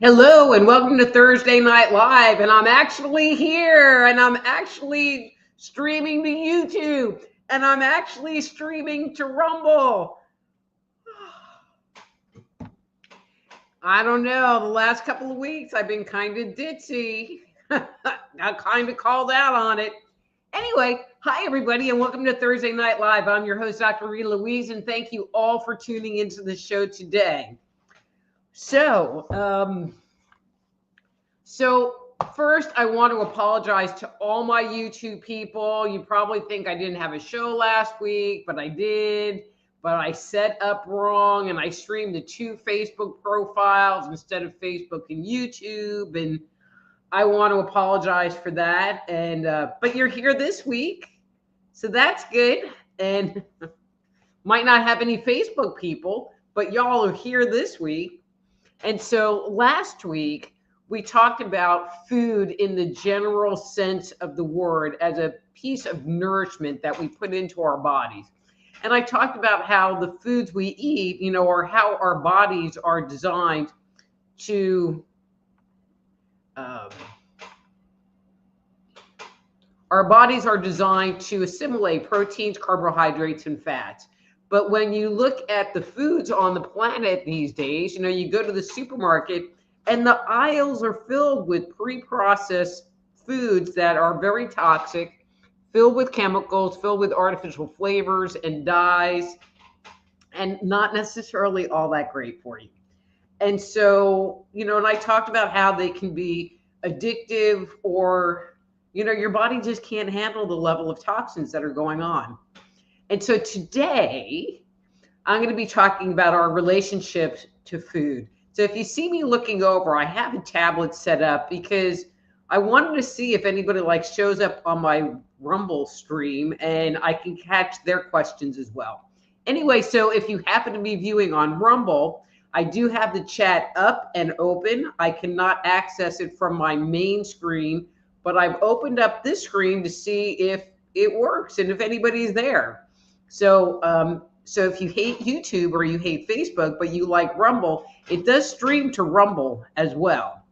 Hello and welcome to Thursday Night Live, and I'm actually here, and I'm actually streaming to YouTube, and I'm actually streaming to Rumble. I don't know, the last couple of weeks I've been kind of ditzy. I kind of called out on it. Anyway, hi everybody and welcome to Thursday Night Live. I'm your host, Dr. Rita Louise, and thank you all for tuning into the show today. So first, I want to apologize to all my YouTube people. You probably think I didn't have a show last week, but I did. But I set up wrong, and I streamed to 2 Facebook profiles instead of Facebook and YouTube, and I want to apologize for that. And but you're here this week, so that's good. And might not have any Facebook people, but y'all are here this week. And so last week, we talked about food in the general sense of the word as a piece of nourishment that we put into our bodies. And I talked about how the foods we eat, or how our bodies are designed to, assimilate proteins, carbohydrates, and fats. But when you look at the foods on the planet these days, you go to the supermarket and the aisles are filled with pre-processed foods that are very toxic, filled with chemicals, filled with artificial flavors and dyes, and not necessarily all that great for you. And so, and I talked about how they can be addictive, or, your body just can't handle the level of toxins that are going on. And so today, I'm going to be talking about our relationship to food. So if you see me looking over, I have a tablet set up because I wanted to see if anybody shows up on my Rumble stream and I can catch their questions as well. Anyway, so if you happen to be viewing on Rumble, I do have the chat up and open. I cannot access it from my main screen, but I've opened up this screen to see if it works and if anybody's there. So if you hate YouTube or you hate Facebook, but you like Rumble, it does stream to Rumble as well.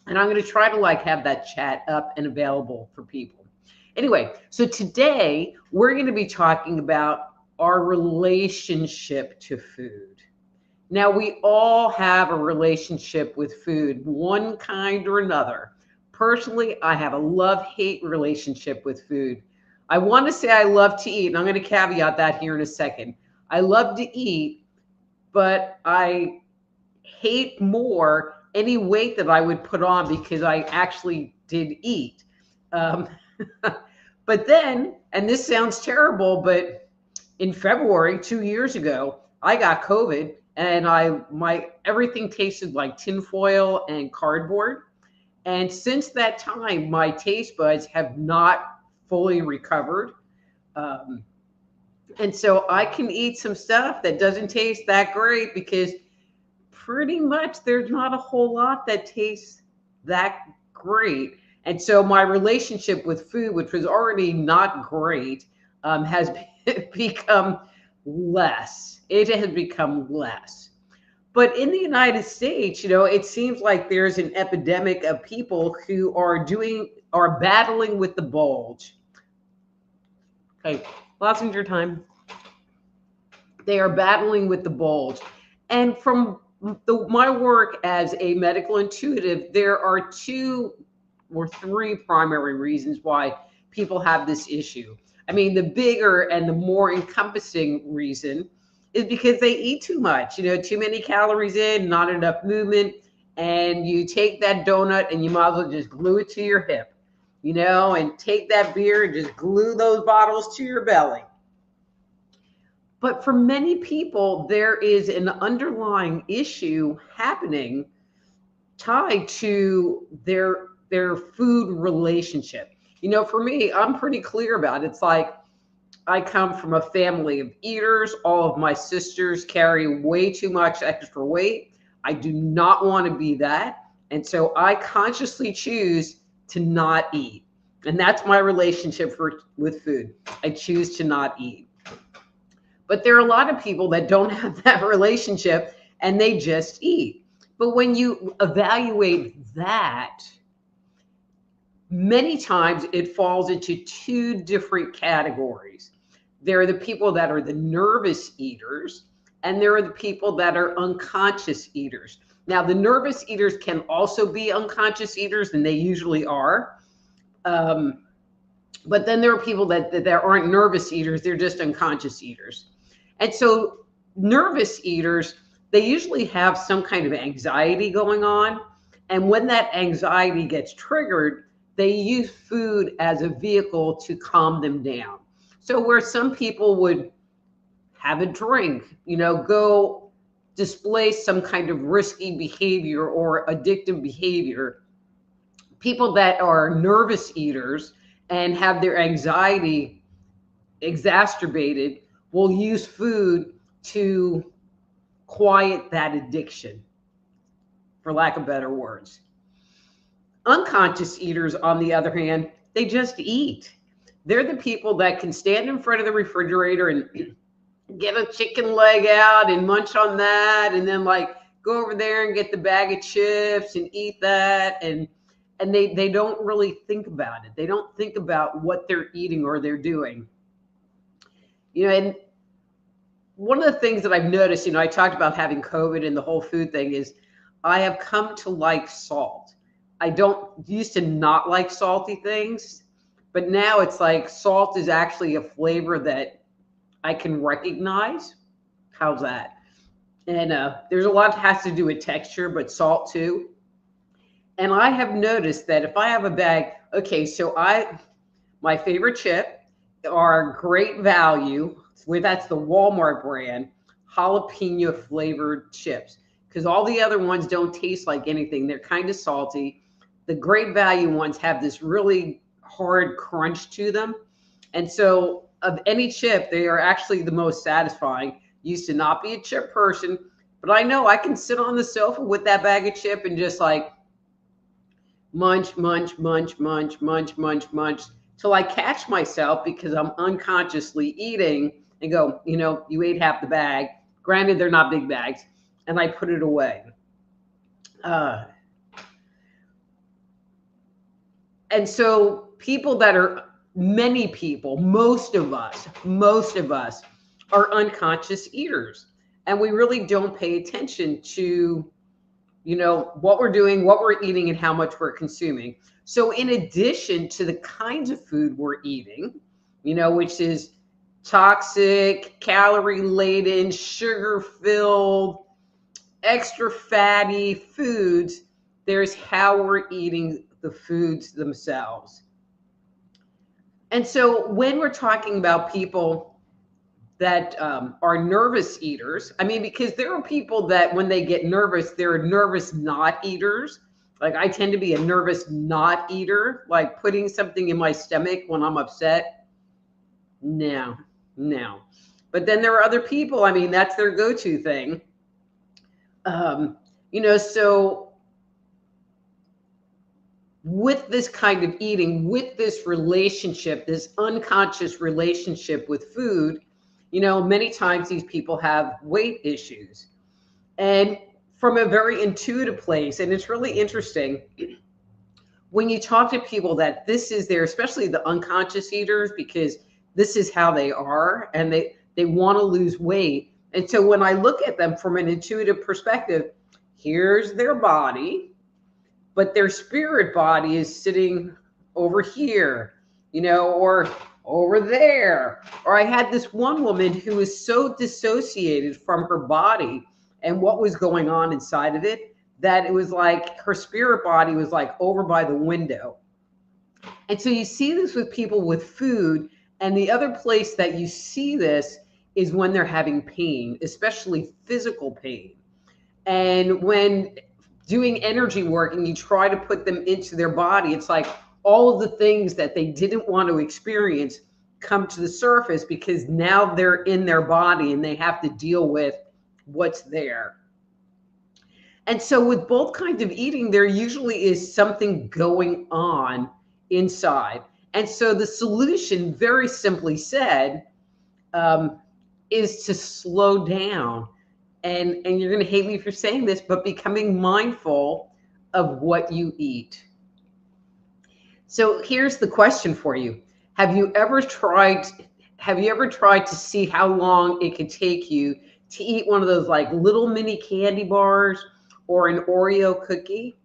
And I'm going to try to have that chat up and available for people. Anyway, so today we're going to be talking about our relationship to food. Now, we all have a relationship with food, one kind or another. Personally, I have a love-hate relationship with food. I want to say I love to eat, and I'm going to caveat that here in a second. I love to eat, but I hate more any weight that I would put on because I actually did eat. But then, and this sounds terrible, but in February, 2 years ago, I got COVID, and everything tasted like tinfoil and cardboard. And since that time, my taste buds have not fully recovered. And so I can eat some stuff that doesn't taste that great because pretty much there's not a whole lot that tastes that great. And so my relationship with food, which was already not great, has become less. It has become less. But in the United States, it seems like there's an epidemic of people who are battling with the bulge. Okay, Lossinger time. They are battling with the bulge. And from my work as a medical intuitive, there are 2 or 3 primary reasons why people have this issue. I mean, the bigger and the more encompassing reason is because they eat too much, too many calories in, not enough movement, and you take that donut and you might as well just glue it to your hip, and take that beer and just glue those bottles to your belly. But for many people, there is an underlying issue happening tied to their food relationship. For me, I'm pretty clear about it. It's like I come from a family of eaters. All of my sisters carry way too much extra weight. I do not want to be that. And so I consciously choose to not eat. And that's my relationship with food. I choose to not eat. But there are a lot of people that don't have that relationship and they just eat. But when you evaluate that, many times it falls into two different categories. There are the people that are the nervous eaters, and there are the people that are unconscious eaters. Now, the nervous eaters can also be unconscious eaters, and they usually are. But then there are people that aren't nervous eaters, they're just unconscious eaters. And so nervous eaters, they usually have some kind of anxiety going on. And when that anxiety gets triggered, they use food as a vehicle to calm them down. So where some people would have a drink, go display some kind of risky behavior or addictive behavior, people that are nervous eaters and have their anxiety exacerbated will use food to quiet that addiction, for lack of better words. Unconscious eaters, on the other hand, they just eat. They're the people that can stand in front of the refrigerator and get a chicken leg out and munch on that, and then like go over there and get the bag of chips and eat that, and they don't really think about it. They don't think about what they're eating or they're doing. And one of the things that I've noticed, I talked about having COVID and the whole food thing, is I have come to like salt. I don't used to not like salty things, but now it's like salt is actually a flavor that I can recognize. How's that? And there's a lot that has to do with texture, but salt too. And I have noticed that if I have a bag, okay, so my favorite chip are Great Value. That's the Walmart brand, jalapeno flavored chips, because all the other ones don't taste like anything. They're kind of salty. The Great Value ones have this really hard crunch to them. And so of any chip, they are actually the most satisfying. Used to not be a chip person, but I know I can sit on the sofa with that bag of chip and just like munch, munch, munch, munch, munch, munch, munch, till I catch myself because I'm unconsciously eating and go, you ate half the bag. Granted, they're not big bags, and I put it away. And so many people, most of us are unconscious eaters, and we really don't pay attention to, what we're doing, what we're eating, and how much we're consuming. So in addition to the kinds of food we're eating, which is toxic, calorie-laden, sugar-filled, extra fatty foods, there's how we're eating the foods themselves. And so when we're talking about people that are nervous eaters, because there are people that when they get nervous, they're nervous not eaters. Like I tend to be a nervous not eater, like putting something in my stomach when I'm upset. No. But then there are other people, that's their go-to thing. So with this kind of eating, with this relationship, this unconscious relationship with food, many times these people have weight issues. And from a very intuitive place, and it's really interesting, when you talk to people that this is especially the unconscious eaters, because this is how they are, and they want to lose weight. And so when I look at them from an intuitive perspective, here's their body, but their spirit body is sitting over here, or over there. Or I had this one woman who was so dissociated from her body and what was going on inside of it, that it was like her spirit body was like over by the window. And so you see this with people with food. And the other place that you see this is when they're having pain, especially physical pain. And when doing energy work and you try to put them into their body, it's like all of the things that they didn't want to experience come to the surface because now they're in their body and they have to deal with what's there. And so, with both kinds of eating, there usually is something going on inside. And so, the solution, very simply said, um, is to slow down. And you're going to hate me for saying this, but becoming mindful of what you eat. So here's the question for you. Have you ever tried to see how long it could take you to eat one of those like little mini candy bars or an Oreo cookie?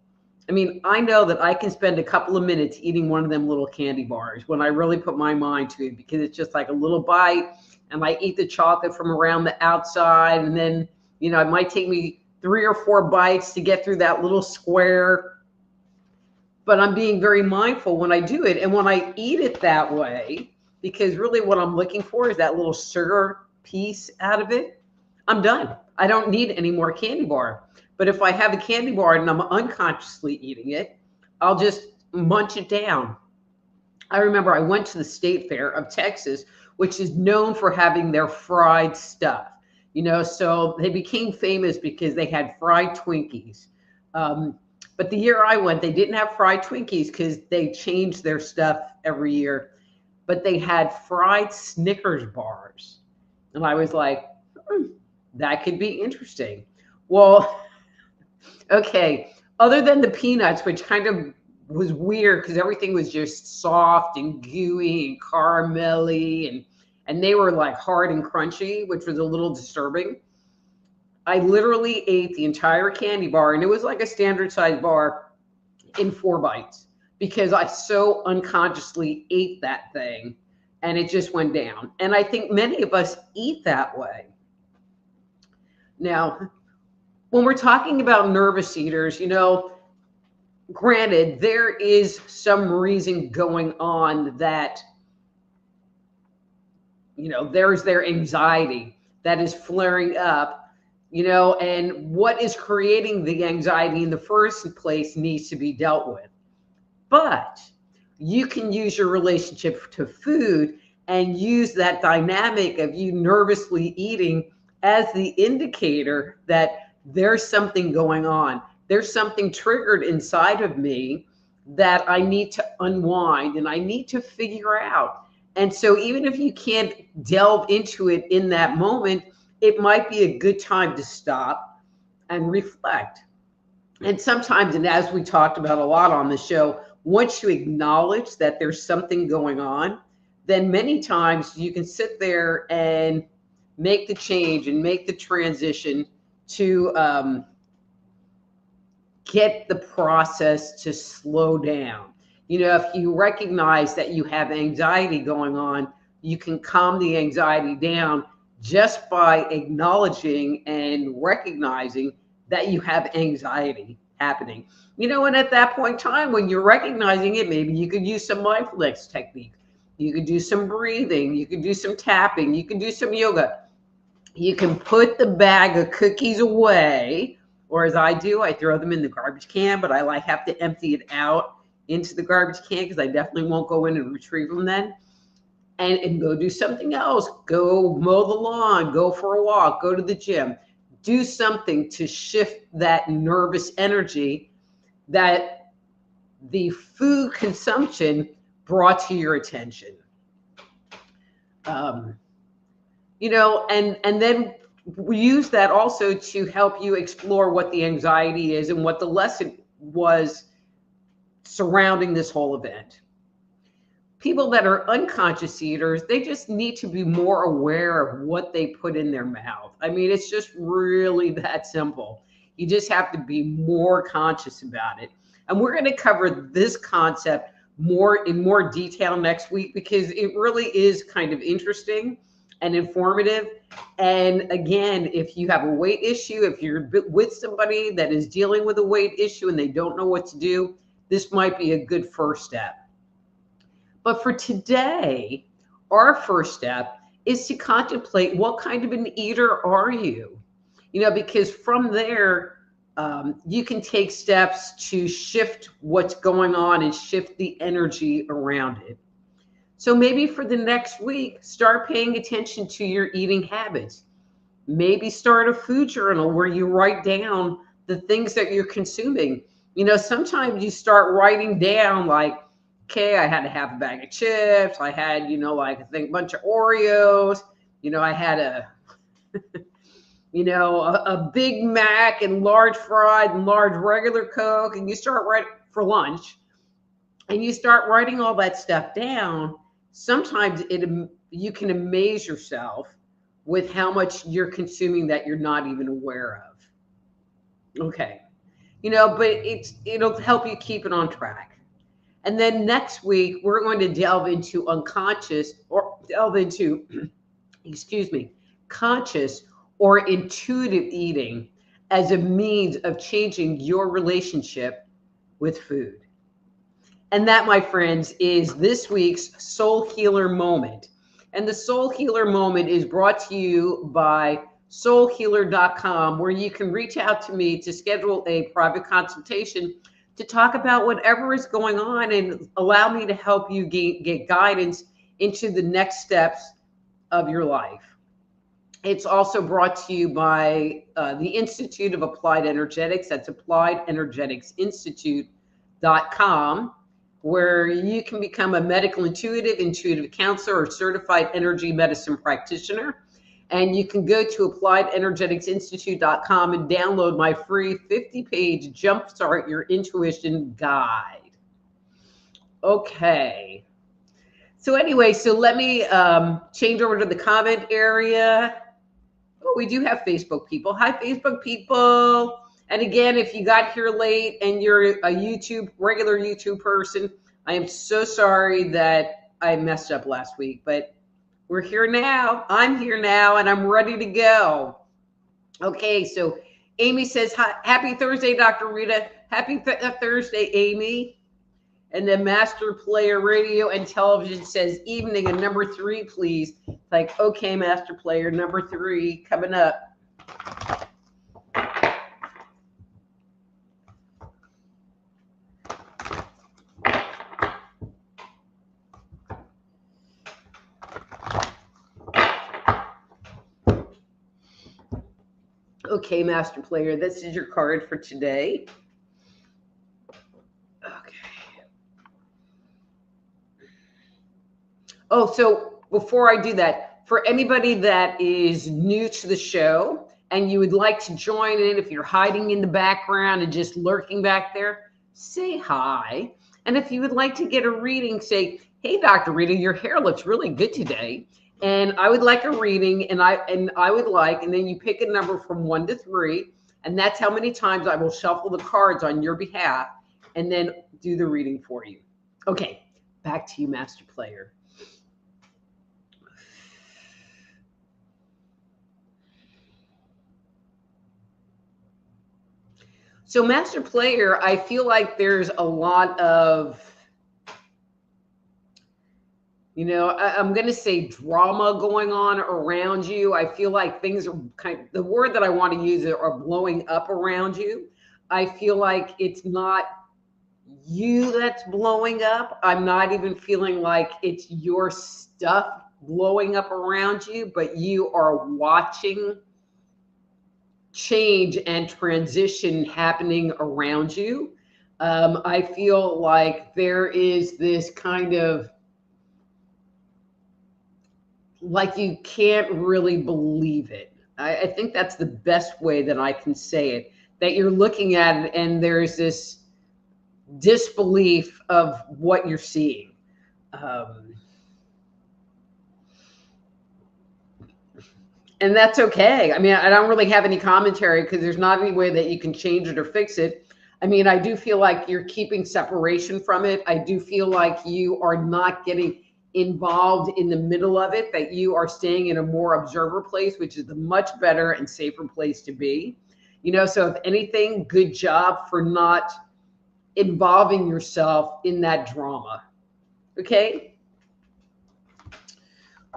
I mean, I know that I can spend a couple of minutes eating one of them little candy bars when I really put my mind to it, because it's just like a little bite and I eat the chocolate from around the outside, and then, you know, it might take me 3 or 4 bites to get through that little square. But I'm being very mindful when I do it. And when I eat it that way, because really what I'm looking for is that little sugar piece out of it, I'm done. I don't need any more candy bar. But if I have a candy bar and I'm unconsciously eating it, I'll just munch it down. I remember I went to the State Fair of Texas, which is known for having their fried stuff. You know, so they became famous because they had fried Twinkies. But the year I went, they didn't have fried Twinkies because they changed their stuff every year. But they had fried Snickers bars. And I was like, that could be interesting. Well, okay, other than the peanuts, which kind of was weird because everything was just soft and gooey and caramelly, and they were like hard and crunchy, which was a little disturbing. I literally ate the entire candy bar, and it was like a standard size bar, in 4 bites because I so unconsciously ate that thing and it just went down. And I think many of us eat that way. Now, when we're talking about nervous eaters, you know, granted, there is some reason going on that, you know, there's their anxiety that is flaring up, you know, and what is creating the anxiety in the first place needs to be dealt with. But you can use your relationship to food and use that dynamic of you nervously eating as the indicator that there's something going on. There's something triggered inside of me that I need to unwind and I need to figure out. And so even if you can't delve into it in that moment, it might be a good time to stop and reflect. And sometimes, and as we talked about a lot on the show, once you acknowledge that there's something going on, then many times you can sit there and make the change and make the transition to get the process to slow down. You know, if you recognize that you have anxiety going on, you can calm the anxiety down just by acknowledging and recognizing that you have anxiety happening. You know, and at that point in time, when you're recognizing it, maybe you could use some mindfulness technique. You could do some breathing. You could do some tapping. You can do some yoga. You can put the bag of cookies away, or as I do, I throw them in the garbage can, but I have to empty it out into the garbage can because I definitely won't go in and retrieve them then. And go do something else. Go mow the lawn, go for a walk, go to the gym. Do something to shift that nervous energy that the food consumption brought to your attention. You know, and then we use that also to help you explore what the anxiety is and what the lesson was surrounding this whole event. People that are unconscious eaters, they just need to be more aware of what they put in their mouth. I mean, it's just really that simple. You just have to be more conscious about it. And we're going to cover this concept in more detail next week because it really is kind of interesting and informative. And again, if you have a weight issue, if you're with somebody that is dealing with a weight issue and they don't know what to do, this might be a good first step. But for today, our first step is to contemplate, what kind of an eater are you? Because from there, you can take steps to shift what's going on and shift the energy around it. So maybe for the next week, start paying attention to your eating habits. Maybe start a food journal where you write down the things that you're consuming. Sometimes you start writing down like, okay, I had to have a bag of chips. I had, like I think a bunch of Oreos. I had a Big Mac and large fried and large regular Coke. And you start writing for lunch and you start writing all that stuff down. Sometimes you can amaze yourself with how much you're consuming that you're not even aware of. Okay. But it'll help you keep it on track. And then next week, we're going to delve into conscious or intuitive eating as a means of changing your relationship with food. And that, my friends, is this week's Soul Healer Moment. And the Soul Healer Moment is brought to you by soulhealer.com, where you can reach out to me to schedule a private consultation to talk about whatever is going on and allow me to help you get guidance into the next steps of your life. It's also brought to you by the Institute of Applied Energetics. That's appliedenergeticsinstitute.com, where you can become a medical intuitive counselor, or certified energy medicine practitioner. And you can go to appliedenergeticsinstitute.com and download my free 50-page Jumpstart Your Intuition guide. Okay. So anyway, let me change over to the comment area. Oh, we do have Facebook people. Hi, Facebook people. And again, if you got here late and you're a regular YouTube person, I am so sorry that I messed up last week, but we're here now. I'm here now, and I'm ready to go. Okay, so Amy says, happy Thursday, Dr. Rita. Happy Thursday, Amy. And then Master Player Radio and Television says, evening, and number 3, please. Like, okay, Master Player, number 3 coming up. Okay, Master Player, this is your card for today. Okay. Oh, so before I do that, for anybody that is new to the show and you would like to join in, if you're hiding in the background and just lurking back there, say hi. And if you would like to get a reading, say, hey, Dr. Rita, your hair looks really good today. And I would like a reading, and I would like, and then you pick a number from 1 to 3, and that's how many times I will shuffle the cards on your behalf and then do the reading for you. Okay, back to you, Master Player. So, Master Player, I feel like there's a lot of, I'm going to say drama going on around you. I feel like things are the word that I want to use are blowing up around you. I feel like it's not you that's blowing up. I'm not even feeling like it's your stuff blowing up around you, but you are watching change and transition happening around you. I feel like there is this kind of, like you can't really believe it. I think that's the best way that I can say it, that you're looking at it and there's this disbelief of what you're seeing. And that's okay. I mean, I don't really have any commentary because there's not any way that you can change it or fix it. I mean, I do feel like you're keeping separation from it. I do feel like you are not getting involved in the middle of it, that you are staying in a more observer place, which is the much better and safer place to be. So if anything, good job for not involving yourself in that drama. Okay.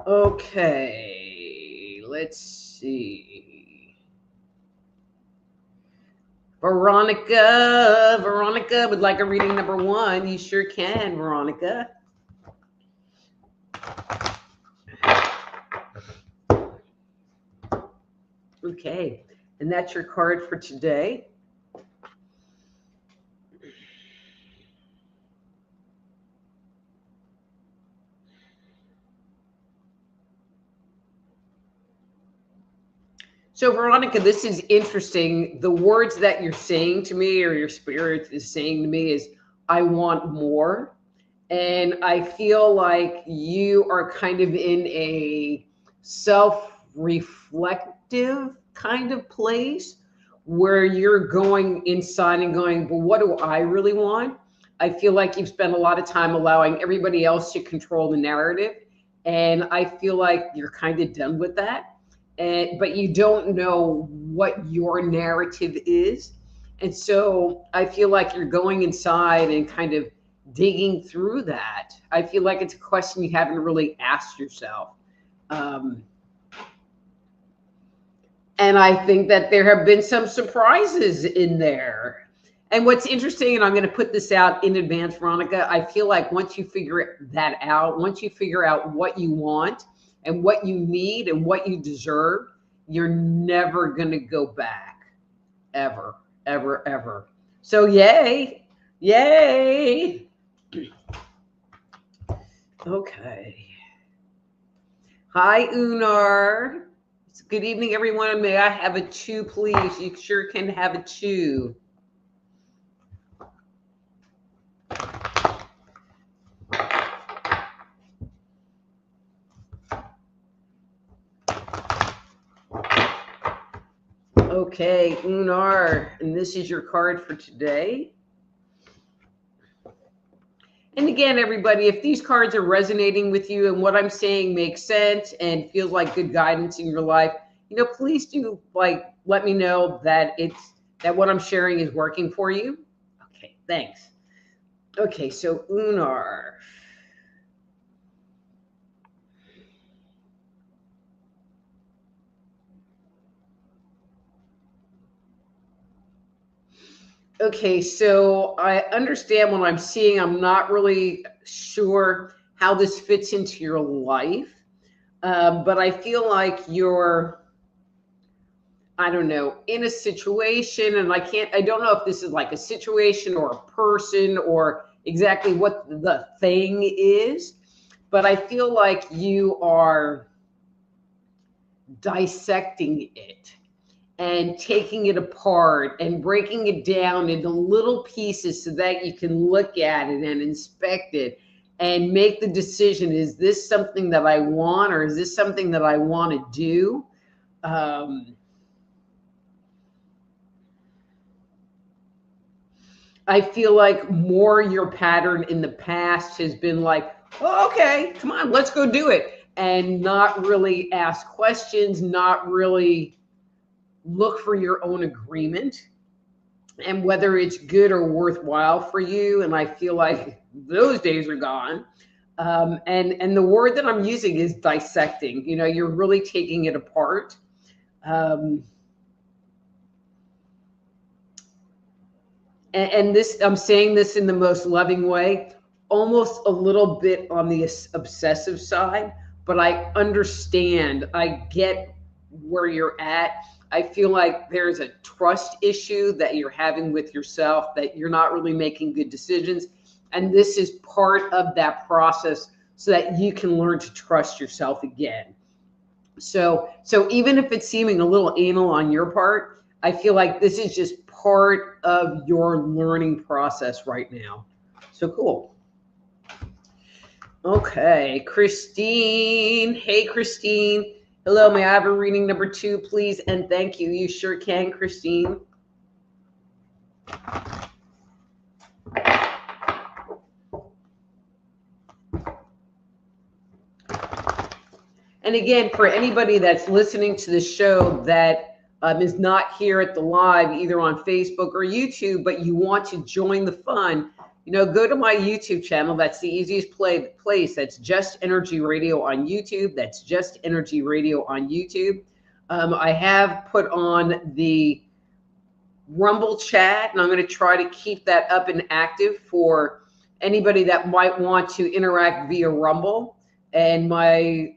Okay, let's see. Veronica would like a reading number 1. You sure can, Veronica. Okay, and that's your card for today. So, Veronica, this is interesting. The words that you're saying to me, or your spirit is saying to me, is I want more. And I feel like you are kind of in a self reflective kind of place where you're going inside and going, well, what do I really want? I feel like you've spent a lot of time allowing everybody else to control the narrative. And I feel like you're kind of done with that. But you don't know what your narrative is. And so I feel like you're going inside and kind of digging through that. I feel like it's a question you haven't really asked yourself. And I think that there have been some surprises in there. And what's interesting, and I'm going to put this out in advance, Veronica, I feel like once you figure that out, once you figure out what you want and what you need and what you deserve, you're never going to go back. Ever, ever, ever. So yay. Yay. Okay. Hi, Unar. Good evening, everyone. May I have a 2, please? You sure can have a 2. Okay, Unar, and this is your card for today. And again, everybody, if these cards are resonating with you and what I'm saying makes sense and feels like good guidance in your life, please do let me know that what I'm sharing is working for you. Okay, thanks. Okay, so Unar. Okay, so I understand what I'm seeing. I'm not really sure how this fits into your life, but I feel like you're, I don't know, in a situation, and I don't know if this is like a situation or a person or exactly what the thing is, but I feel like you are dissecting it and taking it apart and breaking it down into little pieces so that you can look at it and inspect it and make the decision, is this something that I want, or is this something that I want to do? I feel like more your pattern in the past has been like, oh, okay, come on, let's go do it. And not really ask questions, not really look for your own agreement and whether it's good or worthwhile for you. And I feel like those days are gone. And the word that I'm using is dissecting. You're really taking it apart. And this, I'm saying this in the most loving way, almost a little bit on the obsessive side, but I understand, I get where you're at. I feel like there's a trust issue that you're having with yourself, that you're not really making good decisions. And this is part of that process so that you can learn to trust yourself again. So even if it's seeming a little anal on your part, I feel like this is just part of your learning process right now. So cool. Okay, Christine. Hey, Christine. Hello, may I have a reading number 2, please? And thank you. You sure can, Christine. And again, for anybody that's listening to the show that is not here at the live, either on Facebook or YouTube, but you want to join the fun, go to my YouTube channel. That's the easiest place. That's Just Energy Radio on YouTube. That's Just Energy Radio on YouTube. I have put on the Rumble chat, and I'm going to try to keep that up and active for anybody that might want to interact via Rumble. And my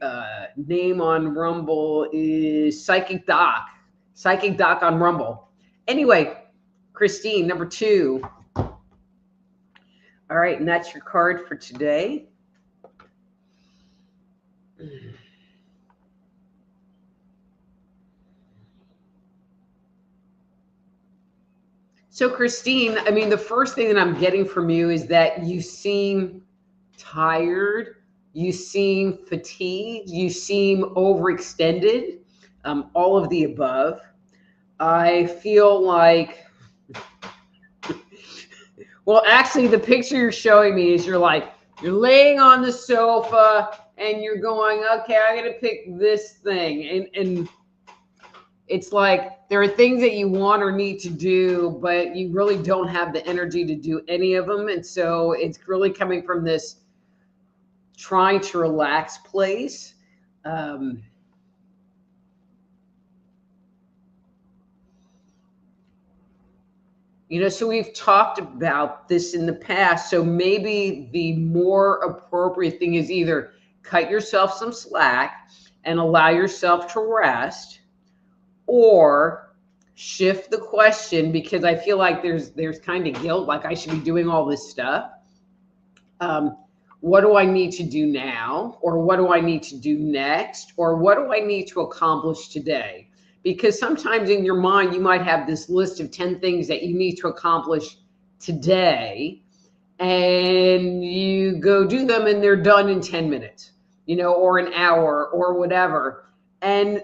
name on Rumble is Psychic Doc on Rumble. Anyway, Christine, number 2. All right, and that's your card for today. So, Christine, I mean, the first thing that I'm getting from you is that you seem tired, you seem fatigued, you seem overextended, all of the above. I feel like, well, actually, the picture you're showing me is you're laying on the sofa and you're going, okay, I'm going to pick this thing. And it's like there are things that you want or need to do, but you really don't have the energy to do any of them. And so it's really coming from this trying to relax place. So we've talked about this in the past. So maybe the more appropriate thing is either cut yourself some slack and allow yourself to rest, or shift the question, because I feel like there's kind of guilt, like I should be doing all this stuff. What do I need to do now? Or what do I need to do next? Or what do I need to accomplish today? Because sometimes in your mind, you might have this list of 10 things that you need to accomplish today, and you go do them and they're done in 10 minutes, or an hour or whatever. And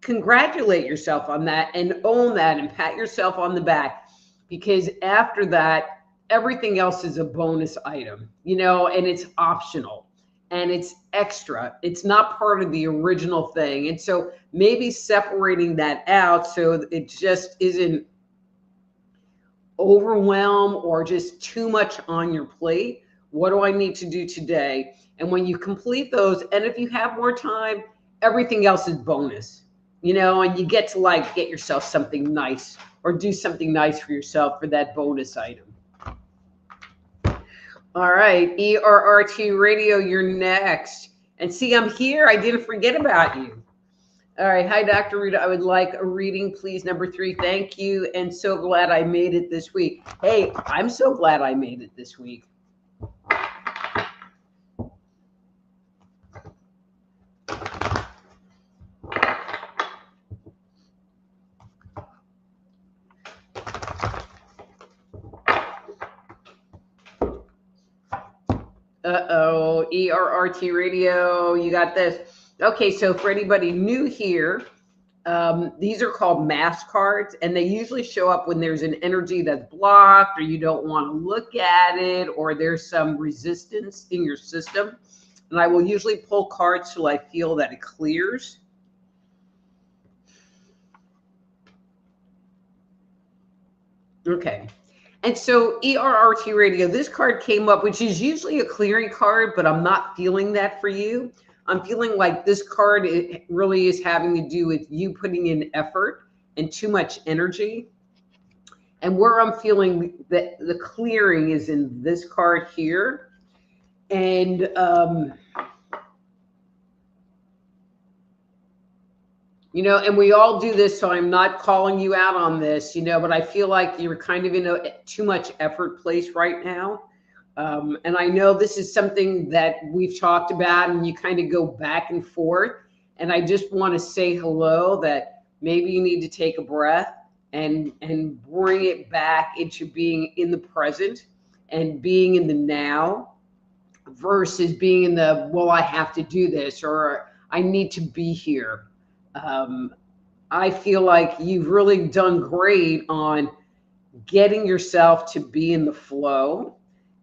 congratulate yourself on that and own that and pat yourself on the back, because after that, everything else is a bonus item, and it's optional and it's extra. It's not part of the original thing. And so maybe separating that out so it just isn't overwhelm or just too much on your plate. What do I need to do today? And when you complete those, and if you have more time, everything else is bonus, and you get to get yourself something nice or do something nice for yourself for that bonus item. All right, ERRT Radio, you're next. And see, I'm here. I didn't forget about you. All right. Hi, Dr. Rita. I would like a reading, please. Number 3. Thank you. And so glad I made it this week. Hey, I'm so glad I made it this week. Uh-oh, ERRT Radio, you got this. Okay, so for anybody new here, these are called mask cards, and they usually show up when there's an energy that's blocked, or you don't want to look at it, or there's some resistance in your system. And I will usually pull cards till I feel that it clears. Okay. And so ERRT Radio, this card came up, which is usually a clearing card, but I'm not feeling that for you. I'm feeling like this card, it really is having to do with you putting in effort and too much energy. And where I'm feeling that the clearing is in this card here. And and we all do this, so I'm not calling you out on this, but I feel like you're kind of in a too much effort place right now. And I know this is something that we've talked about, and you kind of go back and forth. And I just want to say hello, that maybe you need to take a breath and bring it back into being in the present and being in the now, versus being in the, well, I have to do this, or I need to be here. I feel like you've really done great on getting yourself to be in the flow,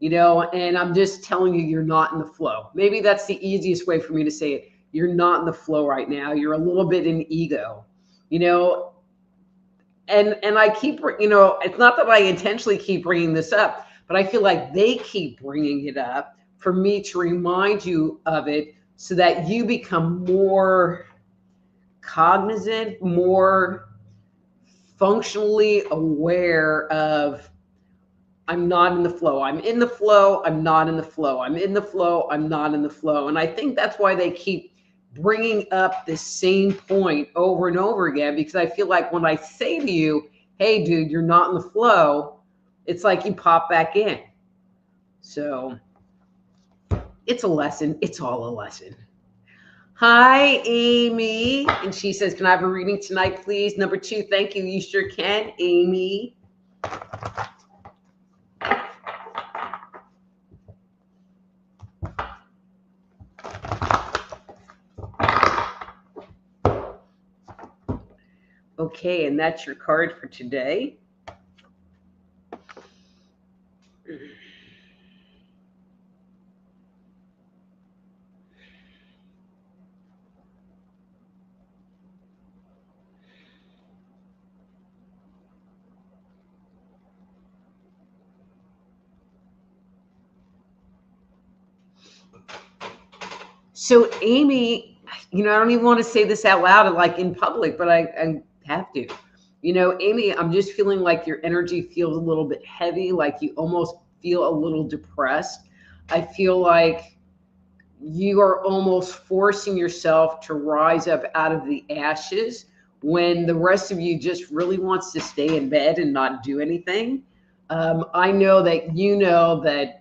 and I'm just telling you, you're not in the flow. Maybe that's the easiest way for me to say it. You're not in the flow right now. You're a little bit in ego, and I keep, it's not that I intentionally keep bringing this up, but I feel like they keep bringing it up for me to remind you of it so that you become more cognizant, more functionally aware of, I'm not in the flow. I'm in the flow. I'm not in the flow. I'm in the flow. I'm not in the flow. And I think that's why they keep bringing up the same point over and over again, because I feel like when I say to you, hey, dude, you're not in the flow, it's like you pop back in. So it's a lesson. It's all a lesson. Hi, Amy. And she says, can I have a reading tonight, please? Number 2, thank you. You sure can, Amy. Okay, and that's your card for today. So, Amy, I don't even want to say this out loud, like in public, but I have to. Amy, I'm just feeling like your energy feels a little bit heavy, like you almost feel a little depressed. I feel like you are almost forcing yourself to rise up out of the ashes when the rest of you just really wants to stay in bed and not do anything. I know that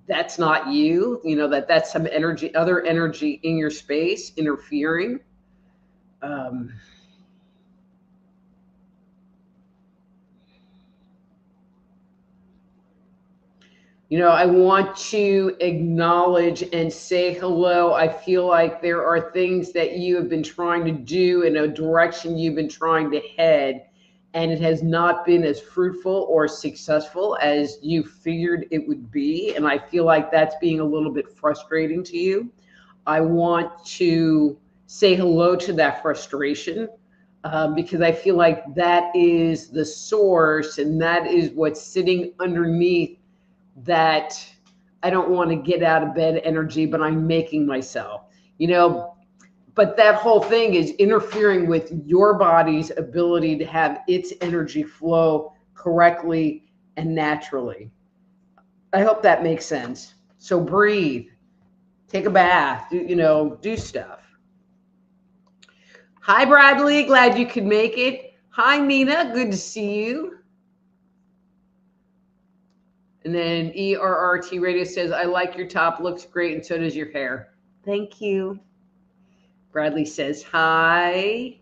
that's not you, that's some energy, other energy in your space interfering. I want to acknowledge and say hello. I feel like there are things that you have been trying to do in a direction you've been trying to head, and it has not been as fruitful or successful as you figured it would be. And I feel like that's being a little bit frustrating to you. I want to say hello to that frustration because I feel like that is the source and that is what's sitting underneath that I don't want to get out of bed energy, but I'm making myself, but that whole thing is interfering with your body's ability to have its energy flow correctly and naturally. I hope that makes sense. So breathe, take a bath, do stuff. Hi, Bradley. Glad you could make it. Hi, Nina. Good to see you. And then ERRT Radio says, I like your top. Looks great. And so does your hair. Thank you. Bradley says, hi.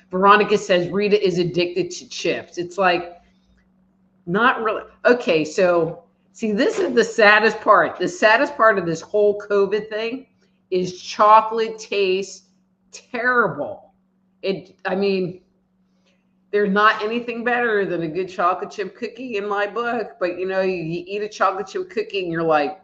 Veronica says, Rita is addicted to chips. It's like, not really. Okay, so see, this is the saddest part. The saddest part of this whole COVID thing is chocolate tastes terrible. There's not anything better than a good chocolate chip cookie in my book. But, you eat a chocolate chip cookie and you're like,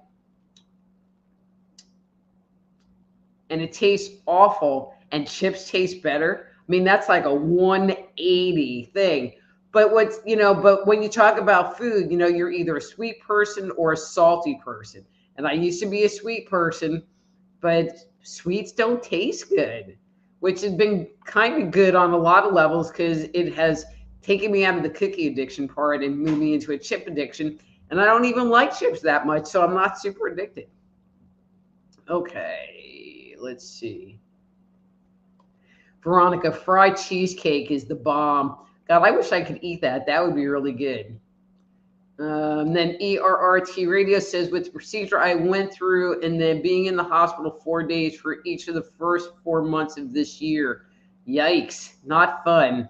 and it tastes awful and chips taste better. That's like a 180 thing. But but when you talk about food, you're either a sweet person or a salty person. And I used to be a sweet person, but sweets don't taste good, which has been kind of good on a lot of levels because it has taken me out of the cookie addiction part and moved me into a chip addiction. And I don't even like chips that much, so I'm not super addicted. Okay, let's see. Veronica, fried cheesecake is the bomb. God, I wish I could eat that. That would be really good. Then ERRT Radio says, with the procedure I went through and then being in the hospital 4 days for each of the first 4 months of this year. Yikes, not fun.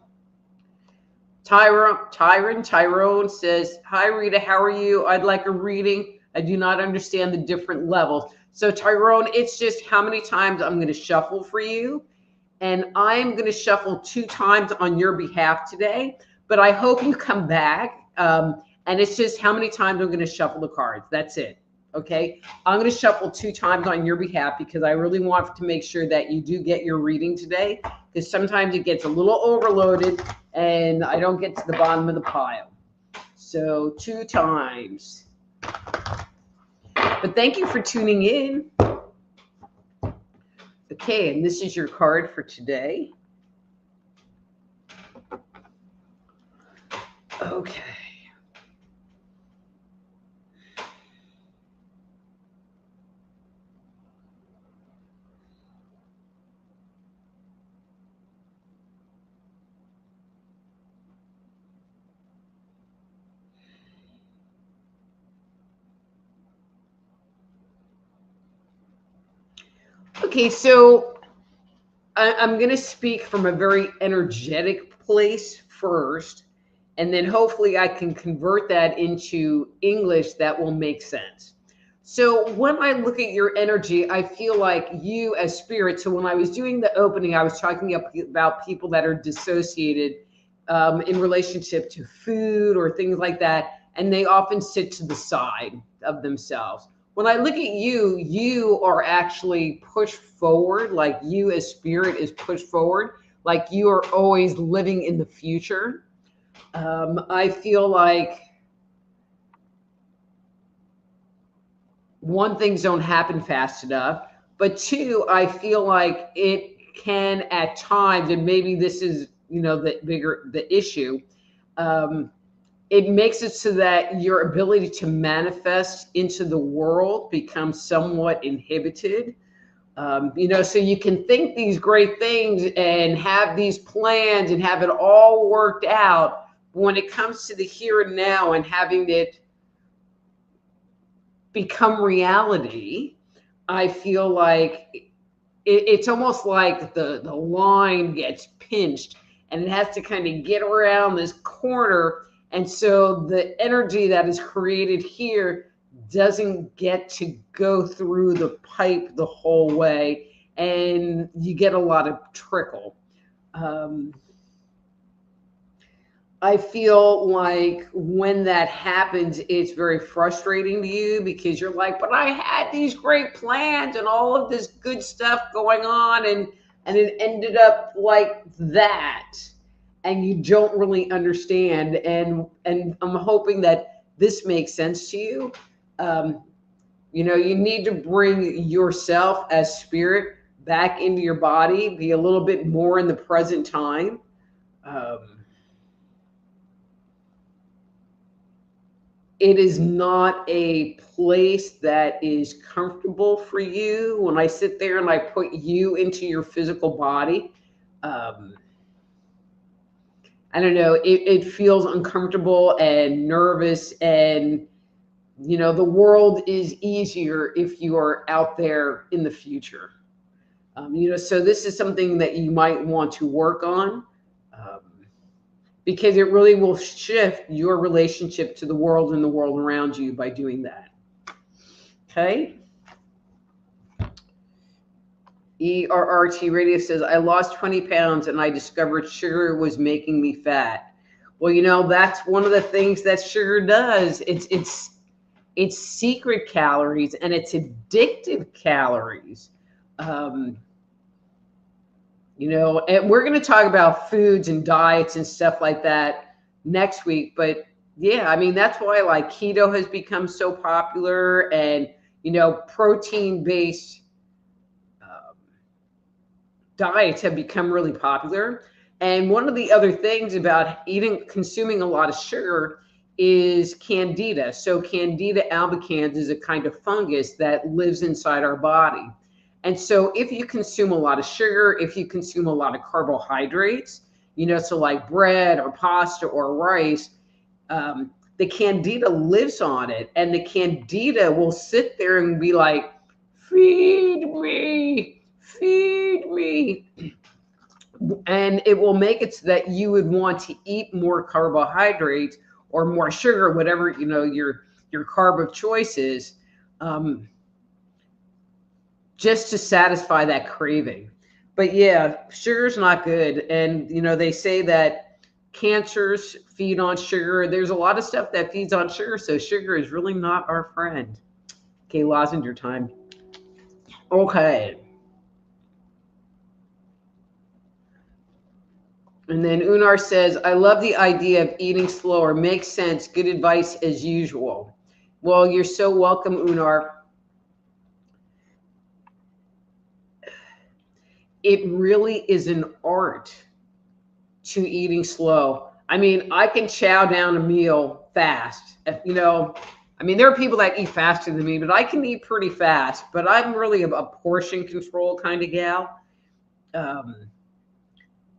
Tyrone says, hi, Rita, how are you? I'd like a reading. I do not understand the different levels. So Tyrone, it's just how many times I'm going to shuffle for you. And I'm going to shuffle 2 times on your behalf today, but I hope you come back. And it's just how many times I'm going to shuffle the cards. That's it. Okay. I'm going to shuffle 2 times on your behalf because I really want to make sure that you do get your reading today, because sometimes it gets a little overloaded and I don't get to the bottom of the pile. So 2 times. But thank you for tuning in. Okay, and this is your card for today. Okay. Okay, so I'm going to speak from a very energetic place first, and then hopefully I can convert that into English that will make sense. So when I look at your energy, I feel like you as spirit. So when I was doing the opening, I was talking about people that are dissociated in relationship to food or things like that, and they often sit to the side of themselves. When I look at you, you are actually pushed forward, like you as spirit is pushed forward, like you are always living in the future. I feel like one, things don't happen fast enough, but two, I feel like it can at times, and maybe this is, the issue. Um, it makes it so that your ability to manifest into the world becomes somewhat inhibited. So you can think these great things and have these plans and have it all worked out. But when it comes to the here and now and having it become reality, I feel like it's almost like the line gets pinched and it has to kind of get around this corner. And so the energy that is created here doesn't get to go through the pipe the whole way. And you get a lot of trickle. Um, I feel like when that happens, it's very frustrating to you because you're like, but I had these great plans and all of this good stuff going on, and it ended up like that, and you don't really understand. And I'm hoping that this makes sense to you. Um, you need to bring yourself as spirit back into your body, be a little bit more in the present time. Um, it is not a place that is comfortable for you. When I sit there and I put you into your physical body, um, I don't know, it feels uncomfortable and nervous. And, the world is easier if you are out there in the future. So this is something that you might want to work on. Um, because it really will shift your relationship to the world and the world around you by doing that. Okay. ERRT Radio says, I lost 20 pounds and I discovered sugar was making me fat. Well, that's one of the things that sugar does. It's secret calories and it's addictive calories. And we're going to talk about foods and diets and stuff like that next week. But yeah, I mean, that's why like keto has become so popular, and, protein-based diets have become really popular. And one of the other things about consuming a lot of sugar is candida. So candida albicans is a kind of fungus that lives inside our body. And so if you consume a lot of sugar, if you consume a lot of carbohydrates, so like bread or pasta or rice, the candida lives on it. And the candida will sit there and be like, feed me, feed me. And it will make it so that you would want to eat more carbohydrates or more sugar, whatever, your carb of choice is. Just to satisfy that craving. But yeah, sugar's not good. And, they say that cancers feed on sugar. There's a lot of stuff that feeds on sugar. So sugar is really not our friend. Okay, Lozenger time. Okay. And then Unar says, I love the idea of eating slower. Makes sense. Good advice as usual. Well, you're so welcome, Unar. It really is an art to eating slow. I mean, I can chow down a meal fast. I mean, there are people that eat faster than me, but I can eat pretty fast. But I'm really a portion control kind of gal. Um,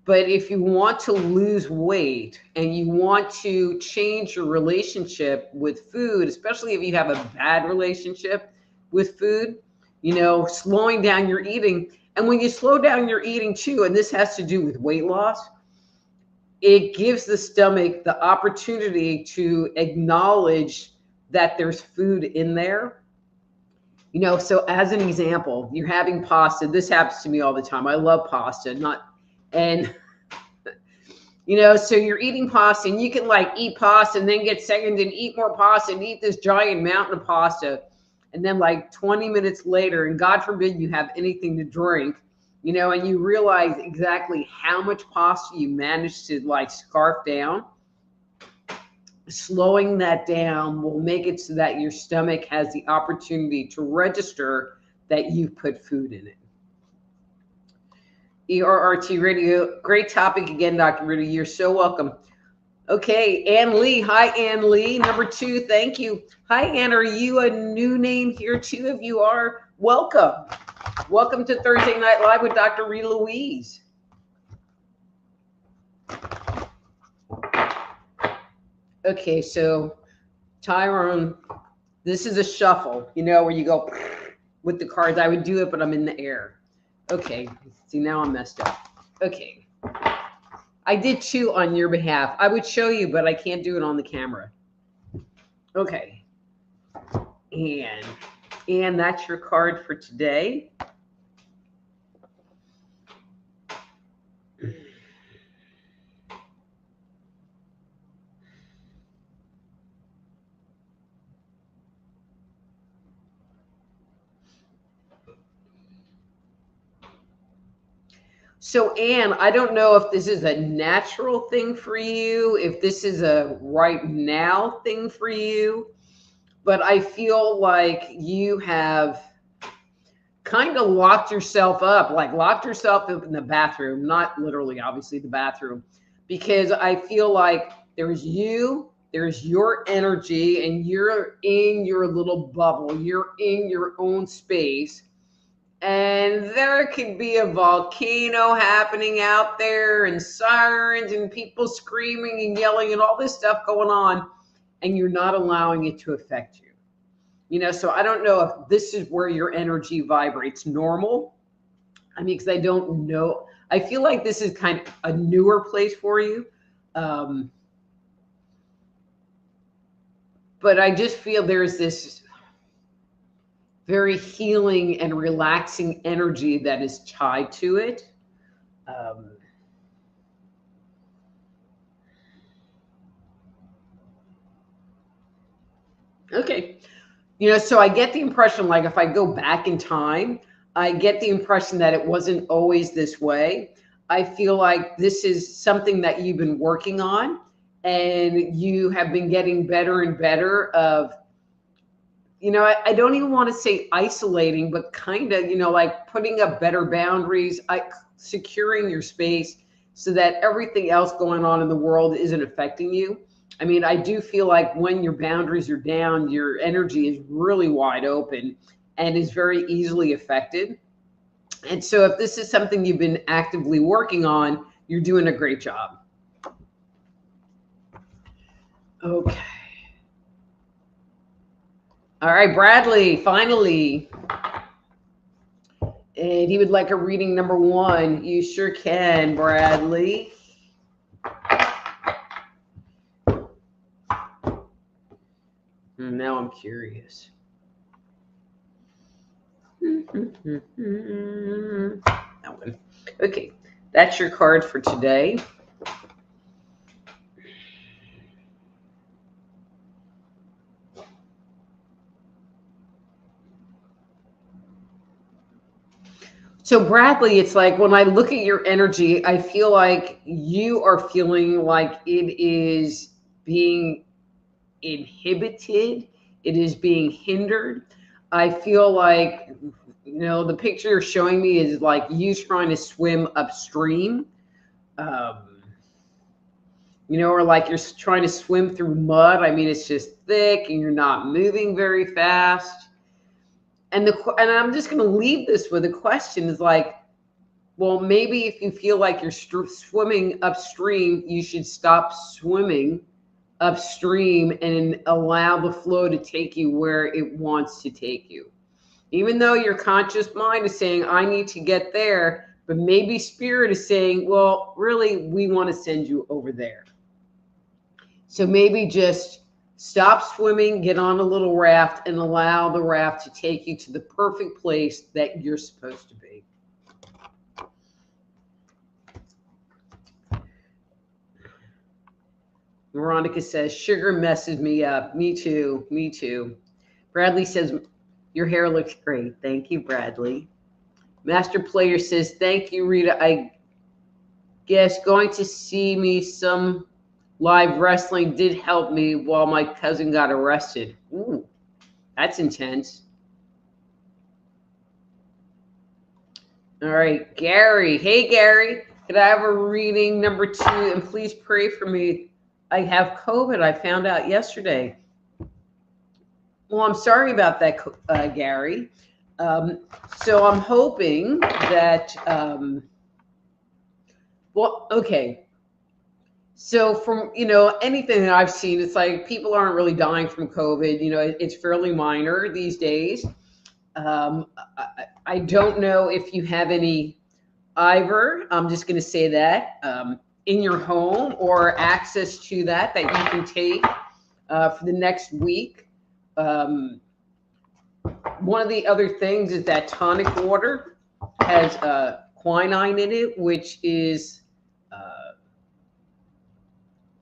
but if you want to lose weight and you want to change your relationship with food, especially if you have a bad relationship with food, slowing down your eating. And when you slow down your eating too, and this has to do with weight loss, it gives the stomach the opportunity to acknowledge that there's food in there. So as an example, you're having pasta. This happens to me all the time. I love pasta, and so you're eating pasta and you can like eat pasta and then get second and eat more pasta and eat this giant mountain of pasta. And then like 20 minutes later, and God forbid you have anything to drink, and you realize exactly how much pasta you managed to like scarf down. Slowing that down will make it so that your stomach has the opportunity to register that you've put food in it. ERRT Radio, great topic again, Dr. Rita. You're so welcome. Okay, Ann Lee. Hi, Ann Lee. Number 2, thank you. Hi, Ann. Are you a new name here too? If you are, welcome. Welcome to Thursday Night Live with Dr. Rita Louise. Okay, so Tyrone, this is a shuffle, where you go with the cards. I would do it, but I'm in the air. Okay, see, now I'm messed up. Okay. I did 2 on your behalf. I would show you, but I can't do it on the camera. Okay. And that's your card for today. So, Anne, I don't know if this is a natural thing for you, if this is a right now thing for you, but I feel like you have kind of locked yourself up in the bathroom, not literally, obviously, the bathroom, because I feel like there's your energy, and you're in your little bubble, you're in your own space. And there could be a volcano happening out there and sirens and people screaming and yelling and all this stuff going on, and you're not allowing it to affect you. So I don't know if this is where your energy vibrates normal. I mean, because I don't know. I feel like this is kind of a newer place for you. But I just feel there's this very healing and relaxing energy that is tied to it. Okay. So I get the impression, like if I go back in time, I get the impression that it wasn't always this way. I feel like this is something that you've been working on, and you have been getting better and better of, I don't even want to say isolating, but kind of, like putting up better boundaries, securing your space so that everything else going on in the world isn't affecting you. I mean, I do feel like when your boundaries are down, your energy is really wide open and is very easily affected. And so if this is something you've been actively working on, you're doing a great job. Okay. All right, Bradley, finally. And he would like a reading number 1. You sure can, Bradley. Now I'm curious. That one. Okay, that's your card for today. So Bradley, it's like when I look at your energy, I feel like you are feeling like it is being inhibited, it is being hindered. I feel like, the picture you're showing me is like you trying to swim upstream, um, or like you're trying to swim through mud. I mean, it's just thick and you're not moving very fast. And I'm just going to leave this with a question is like, well, maybe if you feel like you're swimming upstream, you should stop swimming upstream and allow the flow to take you where it wants to take you. Even though your conscious mind is saying, I need to get there, but maybe spirit is saying, well, really, we want to send you over there. So maybe just stop swimming, get on a little raft, and allow the raft to take you to the perfect place that you're supposed to be. Veronica says, sugar messes me up. Me too. Me too. Bradley says, your hair looks great. Thank you, Bradley. Master Player says, thank you, Rita. I guess going to see me some live wrestling did help me while my cousin got arrested. Ooh, that's intense. All right, Gary. Hey, Gary. Could I have a reading number 2? And please pray for me. I have COVID. I found out yesterday. Well, I'm sorry about that, Gary. So I'm hoping that, well, okay. So from, anything that I've seen, it's like people aren't really dying from COVID. It's fairly minor these days. I don't know if you have any Ivor, I'm just going to say that, in your home or access to that you can take for the next week. One of the other things is that tonic water has quinine in it, which is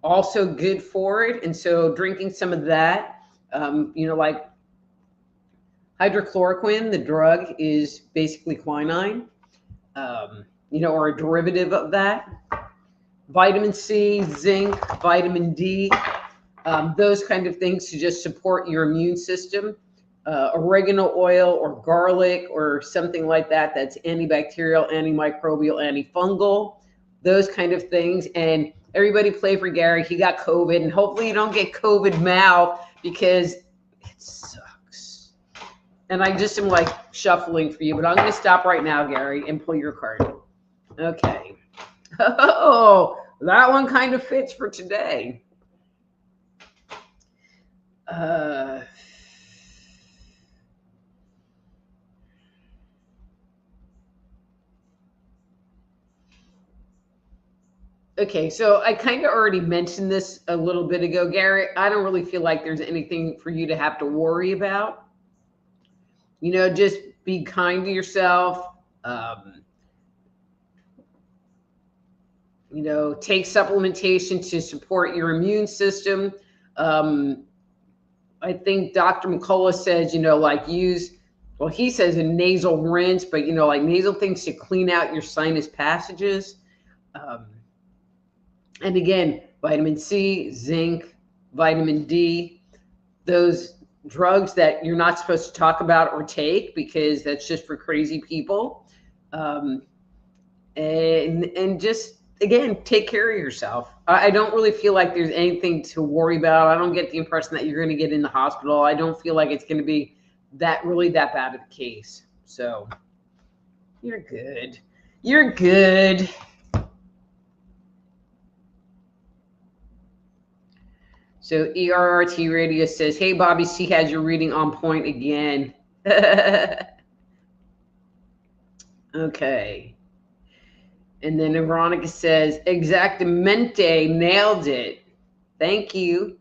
also good for it. And so drinking some of that, like hydrochloroquine, the drug is basically quinine, or a derivative of that. Vitamin C, zinc, vitamin D, those kind of things to just support your immune system. Oregano oil or garlic or something like that that's antibacterial, antimicrobial, antifungal, those kind of things. And everybody pray for Gary. He got COVID, and hopefully you don't get COVID mouth because it sucks. And I just am like shuffling for you, but I'm going to stop right now, Gary, and pull your card. Okay. Oh, that one kind of fits for today. Okay, so I kind of already mentioned this a little bit ago, Gary. I don't really feel like there's anything for you to have to worry about. Just be kind to yourself. Take supplementation to support your immune system. I think Dr. McCullough says, he says a nasal rinse, but, like nasal things to clean out your sinus passages. And again, vitamin C, zinc, vitamin D, those drugs that you're not supposed to talk about or take because that's just for crazy people. And just, again, take care of yourself. I don't really feel like there's anything to worry about. I don't get the impression that you're going to get in the hospital. I don't feel like it's going to be that bad of a case. So you're good. You're good. So ERRT Radio says, hey, Bobby C has your reading on point again. Okay. And then Veronica says, exactamente, nailed it. Thank you.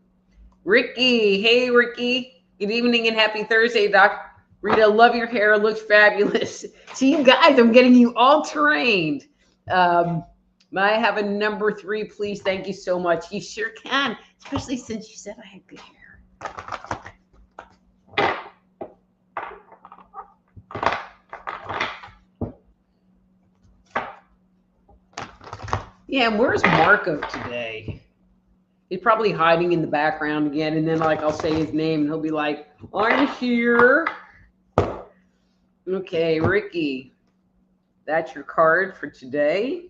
Ricky, hey, Ricky. Good evening and happy Thursday, Doc. Rita, love your hair. Looks fabulous. See, you guys, I'm getting you all trained. May I have a number 3, please? Thank you so much. You sure can, especially since you said I had good hair. Yeah, and where's Marco today? He's probably hiding in the background again, and then like I'll say his name and he'll be like, I'm here. Okay, Ricky, that's your card for today.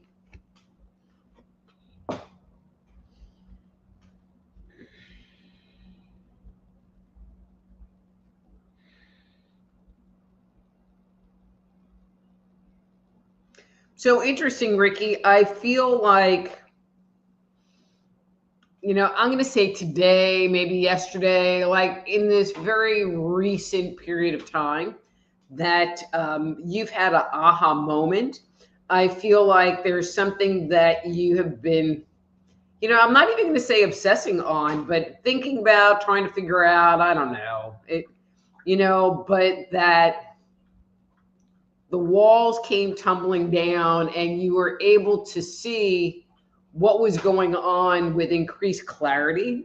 So interesting, Ricky. I feel like, I'm going to say today, maybe yesterday, like in this very recent period of time, that you've had an aha moment. I feel like there's something that you have been, I'm not even going to say obsessing on, but thinking about, trying to figure out, I don't know, but that the walls came tumbling down and you were able to see what was going on with increased clarity,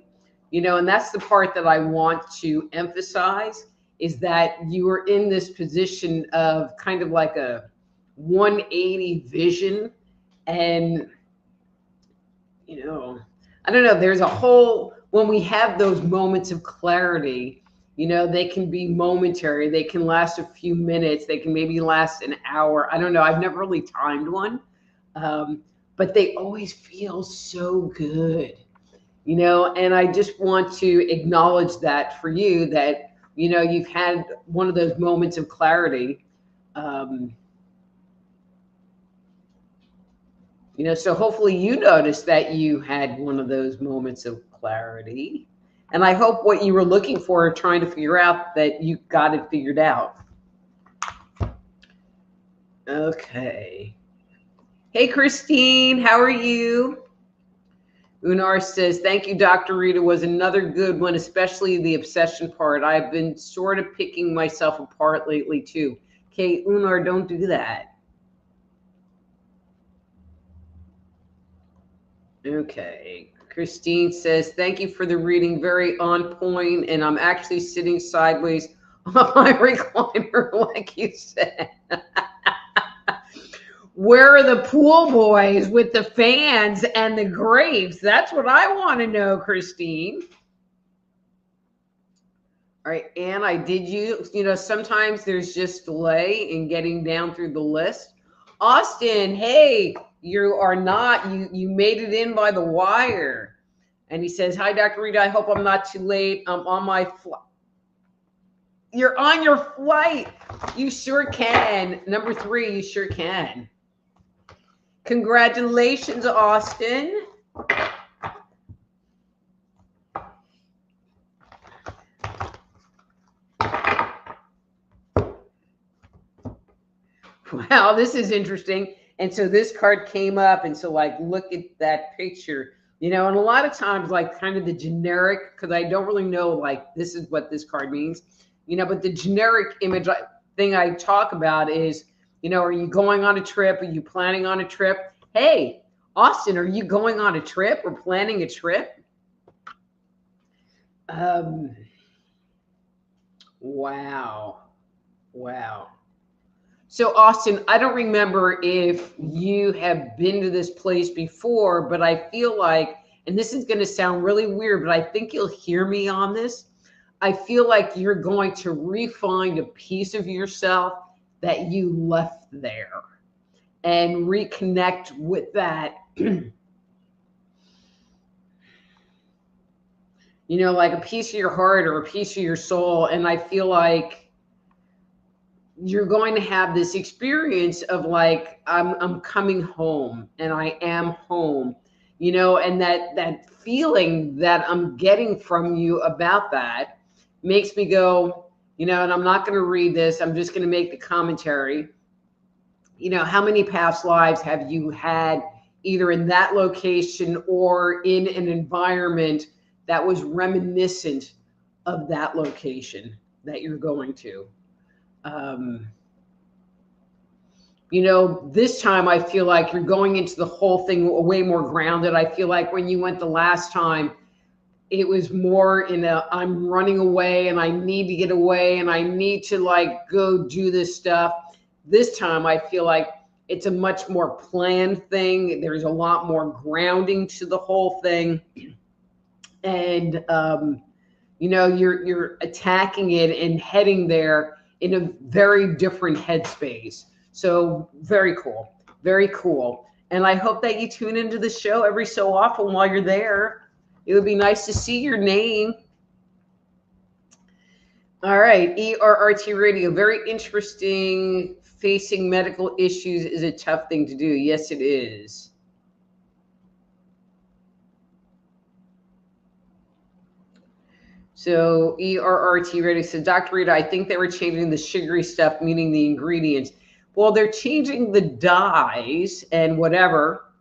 and that's the part that I want to emphasize, is that you were in this position of kind of like a 180 vision. And, I don't know, there's a whole, when we have those moments of clarity, they can be momentary. They can last a few minutes. They can maybe last an hour. I don't know. I've never really timed one. But they always feel so good, and I just want to acknowledge that for you, that, you've had one of those moments of clarity. So hopefully you noticed that you had one of those moments of clarity. And I hope what you were looking for, trying to figure out, that you got it figured out. Okay. Hey, Christine, how are you? Unar says, thank you, Dr. Rita. Was another good one, especially the obsession part. I've been sort of picking myself apart lately, too. Okay, Unar, don't do that. Okay. Christine says, thank you for the reading. Very on point. And I'm actually sitting sideways on my recliner, like you said. Where are the pool boys with the fans and the grapes? That's what I want to know, Christine. All right, Anne, I did sometimes there's just delay in getting down through the list. Austin, hey, you are not, you made it in by the wire. And he says, hi, Dr. Rita, I hope I'm not too late. I'm on my flight. You're on your flight. You sure can. Number 3, you sure can. Congratulations, Austin. Wow, this is interesting. And so this card came up, and so like, look at that picture, and a lot of times, like, kind of the generic, because I don't really know, like, this is what this card means, but the generic image thing I talk about is, are you going on a trip? Are you planning on a trip? Hey, Austin, are you going on a trip or planning a trip? Wow. So, Austin, I don't remember if you have been to this place before, but I feel like, and this is going to sound really weird, but I think you'll hear me on this. I feel like you're going to re-find a piece of yourself that you left there and reconnect with that, like a piece of your heart or a piece of your soul. And I feel like you're going to have this experience of like, I'm coming home and I am home, and that feeling that I'm getting from you about that makes me go, and I'm not going to read this. I'm just going to make the commentary. How many past lives have you had either in that location or in an environment that was reminiscent of that location that you're going to? This time I feel like you're going into the whole thing way more grounded. I feel like when you went the last time, it was more in I'm running away and I need to get away and I need to like go do this stuff. This time I feel like It's a much more planned thing. There's a lot more grounding to the whole thing. And, you're attacking it and heading there in a very different headspace. So very cool. Very cool. And I hope that you tune into the show every so often while you're there. It would be nice to see your name. All right, ERRT Radio, very interesting. Facing medical issues is a tough thing to do. Yes, it is. So ERRT Radio said, Dr. Rita, I think they were changing the sugary stuff, meaning the ingredients. Well, they're changing the dyes and whatever,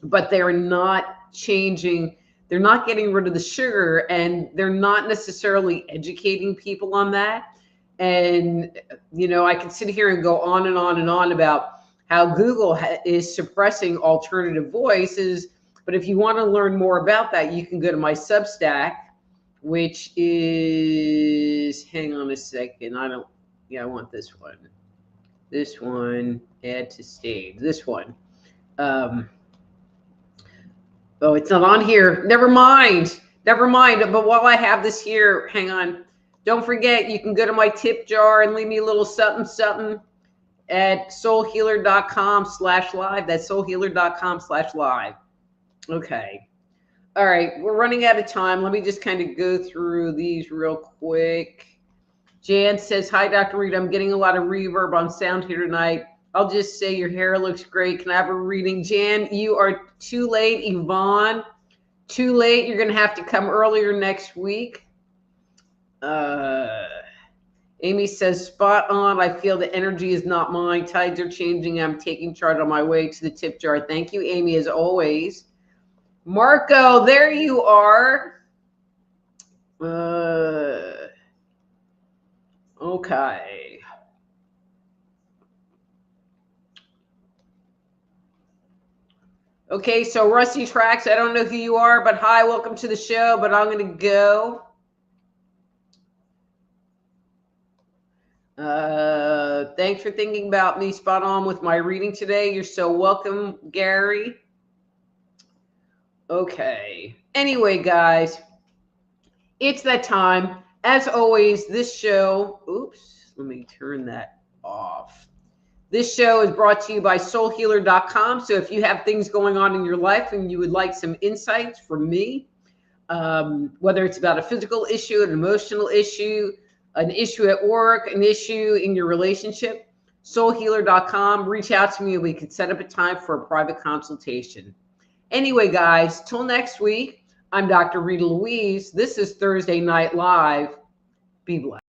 but they're not changing. They're not getting rid of the sugar, and they're not necessarily educating people on that. And, I can sit here and go on and on and on about how Google is suppressing alternative voices. But if you want to learn more about that, you can go to my Substack, which is, hang on a second. I want this one. This one, add to stage. This one. Oh, it's not on here. Never mind. But while I have this here, hang on. Don't forget, you can go to my tip jar and leave me a little something at soulhealer.com/live. That's soulhealer.com/live. Okay. All right. We're running out of time. Let me just kind of go through these real quick. Jan says, hi, Dr. Rita. I'm getting a lot of reverb on sound here tonight. I'll just say your hair looks great. Can I have a reading? Jan, you are too late. Yvonne, too late. You're going to have to come earlier next week. Amy says, spot on. I feel the energy is not mine. Tides are changing. I'm taking charge on my way to the tip jar. Thank you, Amy, as always. Marco, there you are. Okay. Okay, so Rusty Tracks, I don't know who you are, but hi, welcome to the show, but I'm going to go. Thanks for thinking about me. Spot on with my reading today. You're so welcome, Gary. Okay. Anyway, guys, it's that time. As always, this show, oops, let me turn that off. This show is brought to you by soulhealer.com. So if you have things going on in your life and you would like some insights from me, whether it's about a physical issue, an emotional issue, an issue at work, an issue in your relationship, soulhealer.com. Reach out to me and we can set up a time for a private consultation. Anyway, guys, till next week, I'm Dr. Rita Louise. This is Thursday Night Live. Be blessed.